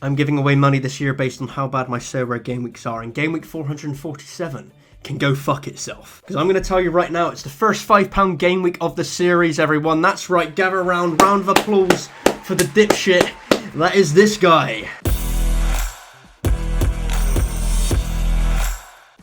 I'm giving away money this year based on how bad my Sorare game weeks are, and game week 447 can go fuck itself. Because I'm going to tell you right now, it's the first £5 game week of the series, everyone. That's right, gather around, round of applause for the dipshit. That is this guy.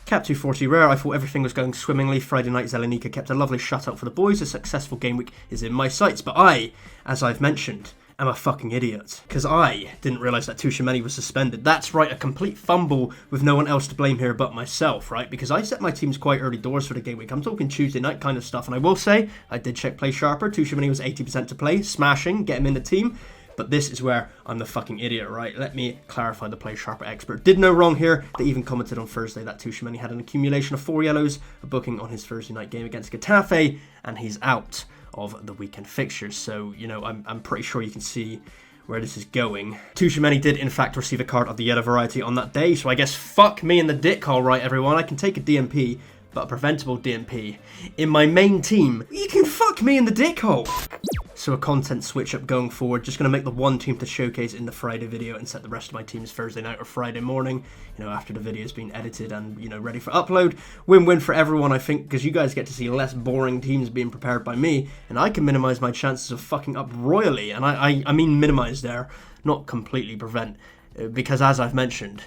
Cap 240 rare, I thought everything was going swimmingly. Friday night Zelenika kept a lovely shutout for the boys. A successful game week is in my sights. But I, as I've mentioned, am a fucking idiot. Because I didn't realise that Tushimeni was suspended. That's right, a complete fumble with no one else to blame here but myself, right? Because I set my teams quite early doors for the game week. I'm talking Tuesday night kind of stuff. And I will say, I did check Play Sharper. Tushimeni was 80% to play, smashing, get him in the team. But this is where I'm the fucking idiot, right? Let me clarify. The Play Sharper expert did no wrong here. They even commented on Thursday that Tushimeni had an accumulation of 4 yellows, a booking on his Thursday night game against Getafe, and he's out of the weekend fixtures. So, you know, I'm pretty sure you can see where this is going. Tushimeni did, in fact, receive a card of the yellow variety on that day, so I guess fuck me in the dick hole, right, everyone? I can take a DMP, but a preventable DMP in my main team. You can fuck me in the dick hole. So a content switch up going forward. Just going to make the one team to showcase in the Friday video and set the rest of my teams Thursday night or Friday morning, you know, after the video's been edited and, you know, ready for upload. Win-win for everyone, I think, because you guys get to see less boring teams being prepared by me, and I can minimize my chances of fucking up royally. And I mean minimize there, not completely prevent, because as I've mentioned,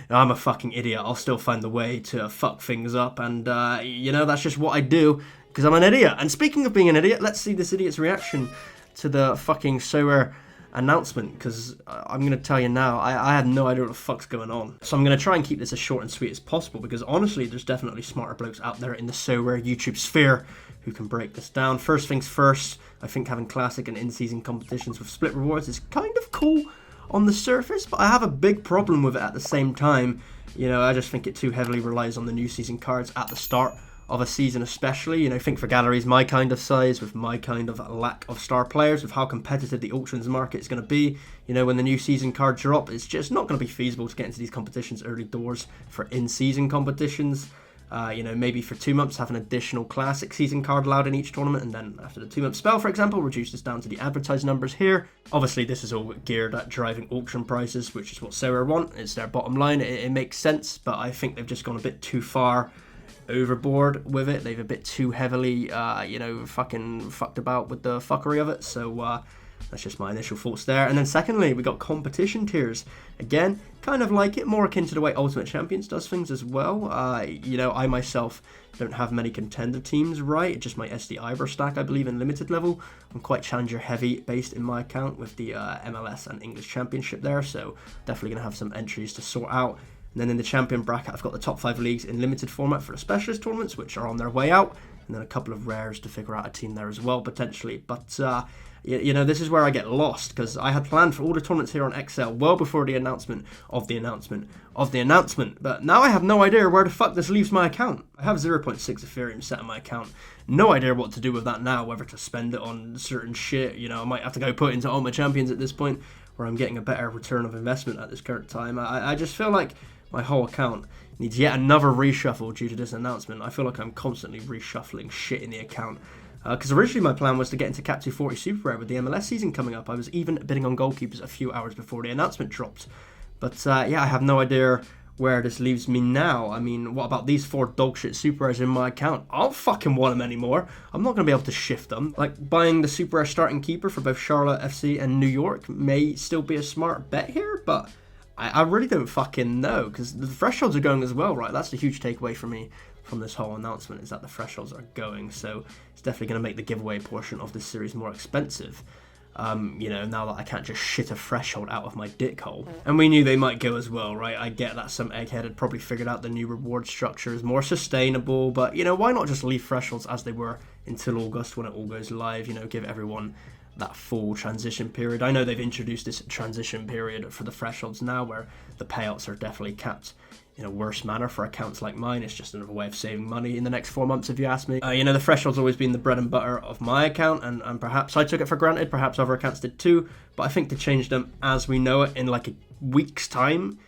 I'm a fucking idiot. I'll still find the way to fuck things up, and, you know, that's just what I do, because I'm an idiot. And speaking of being an idiot, let's see this idiot's reaction to the fucking Sorare announcement, because I'm going to tell you now, I have no idea what the fuck's going on. So I'm going to try and keep this as short and sweet as possible, because honestly, there's definitely smarter blokes out there in the Sorare YouTube sphere who can break this down. First things first, I think having classic and in-season competitions with split rewards is kind of cool on the surface, but I have a big problem with it at the same time. You know, I just think it too heavily relies on the new season cards at the start of a season especially. You know, think for galleries my kind of size, with my kind of lack of star players, with how competitive the auctions market is going to be, you know, when the new season cards drop, it's just not going to be feasible to get into these competitions early doors for in-season competitions. You know, maybe for 2 months have an additional classic season card allowed in each tournament, and then after the 2-month spell, for example, reduce this down to the advertised numbers here. Obviously, this is all geared at driving auction prices, which is what Sorare want. It's their bottom line. It makes sense, but I think they've just gone a bit too far overboard with it. They've a bit too heavily, you know, fucking fucked about with the fuckery of it. So that's just my initial thoughts there. And then secondly, we got competition tiers. Again, kind of like it, more akin to the way Ultimate Champions does things as well. You know, I myself don't have many contender teams, right? Just my SD Ivor stack, I believe, in limited level. I'm quite challenger heavy based in my account with the MLS and English Championship there. So definitely going to have some entries to sort out. And then in the champion bracket, I've got the top 5 leagues in limited format for the specialist tournaments, which are on their way out. And then a couple of rares to figure out a team there as well, potentially. But, you know, this is where I get lost, because I had planned for all the tournaments here on Excel well before the announcement of the announcement of the announcement. But now I have no idea where the fuck this leaves my account. I have 0.6 Ethereum set on my account. No idea what to do with that now, whether to spend it on certain shit. You know, I might have to go put it into Ultimate Champions at this point, where I'm getting a better return of investment at this current time. I just feel like my whole account needs yet another reshuffle due to this announcement. I feel like I'm constantly reshuffling shit in the account. Because originally my plan was to get into Cap 240 Super Rare with the MLS season coming up. I was even bidding on goalkeepers a few hours before the announcement dropped. But yeah, I have no idea where this leaves me now. I mean, what about these 4 dogshit Super Rares in my account? I don't fucking want them anymore. I'm not going to be able to shift them. Like, buying the Super Rare starting keeper for both Charlotte FC and New York may still be a smart bet here, but I really don't fucking know, because the thresholds are going as well, right? That's the huge takeaway for me from this whole announcement, is that the thresholds are going, so it's definitely going to make the giveaway portion of this series more expensive. You know, now that I can't just shit a threshold out of my dick hole. And we knew they might go as well, right? I get that some egghead had probably figured out the new reward structure is more sustainable, but, you know, why not just leave thresholds as they were until August when it all goes live, you know, give everyone that full transition period. I know they've introduced this transition period for the thresholds now, where the payouts are definitely capped in a worse manner for accounts like mine. It's just another way of saving money in the next 4 months, if you ask me. You know, the threshold's always been the bread and butter of my account, and perhaps I took it for granted, perhaps other accounts did too, but I think to change them as we know it in like a week's time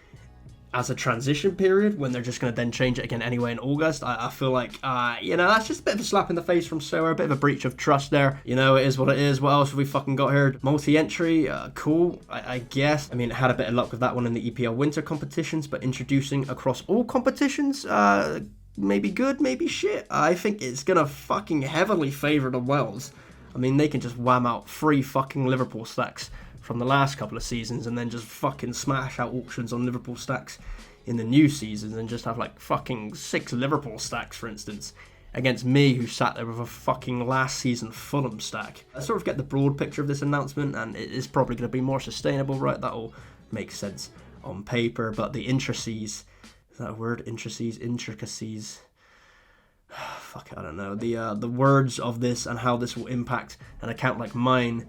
as a transition period when they're just going to then change it again anyway in August. I feel like, that's just a bit of a slap in the face from Sorare, a bit of a breach of trust there. It is what it is. What else have we fucking got here? Multi-entry, cool, I guess. I mean, it had a bit of luck with that one in the EPL winter competitions, but introducing across all competitions, maybe good, maybe shit. I think it's going to fucking heavily favour the Wells. I mean, they can just wham out 3 fucking Liverpool stacks from the last couple of seasons and then just fucking smash out auctions on Liverpool stacks in the new seasons and just have like fucking 6 Liverpool stacks, for instance, against me who sat there with a fucking last season Fulham stack. I sort of get the broad picture of this announcement, and it is probably going to be more sustainable, right? That all makes sense on paper, but the intricacies, is that a word? Intricacies. Fuck it, I don't know. The words of this and how this will impact an account like mine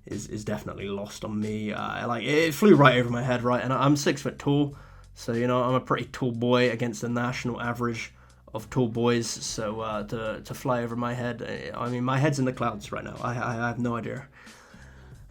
is definitely lost on me. It flew right over my head, right? And I'm 6 foot tall, so I'm a pretty tall boy against the national average of tall boys. So to fly over my head, I mean, my head's in the clouds right now. I have no idea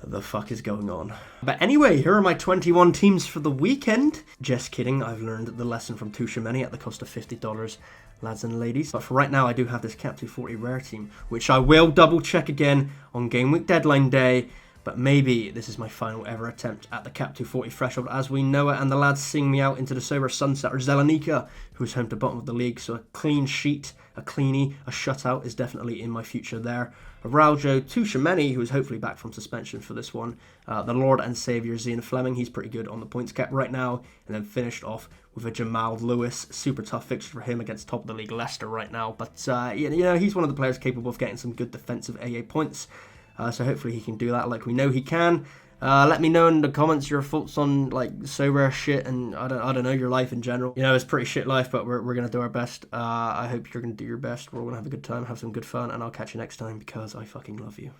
the fuck is going on. But anyway, here are my 21 teams for the weekend. Just kidding, I've learned the lesson from Tushimeni at the cost of $50, lads and ladies. But for right now, I do have this Cap 240 rare team, which I will double check again on game week deadline day. But maybe this is my final ever attempt at the Cap 240 threshold as we know it, and the lads sing me out into the sober sunset, or Zelenika, who is home to bottom of the league, so a clean sheet, a cleanie, a shutout is definitely in my future there. Araujo, Tushimeni, who is hopefully back from suspension for this one, the Lord and Saviour Zian Fleming, he's pretty good on the points cap right now, and then finished off with a Jamal Lewis, super tough fixture for him against top of the league Leicester right now, but he's one of the players capable of getting some good defensive AA points. So hopefully he can do that like we know he can. Let me know in the comments your thoughts on like so rare shit and I don't know, your life in general. It's pretty shit life, but we're gonna do our best. I hope you're gonna do your best. We're all gonna have a good time, have some good fun, and I'll catch you next time because I fucking love you.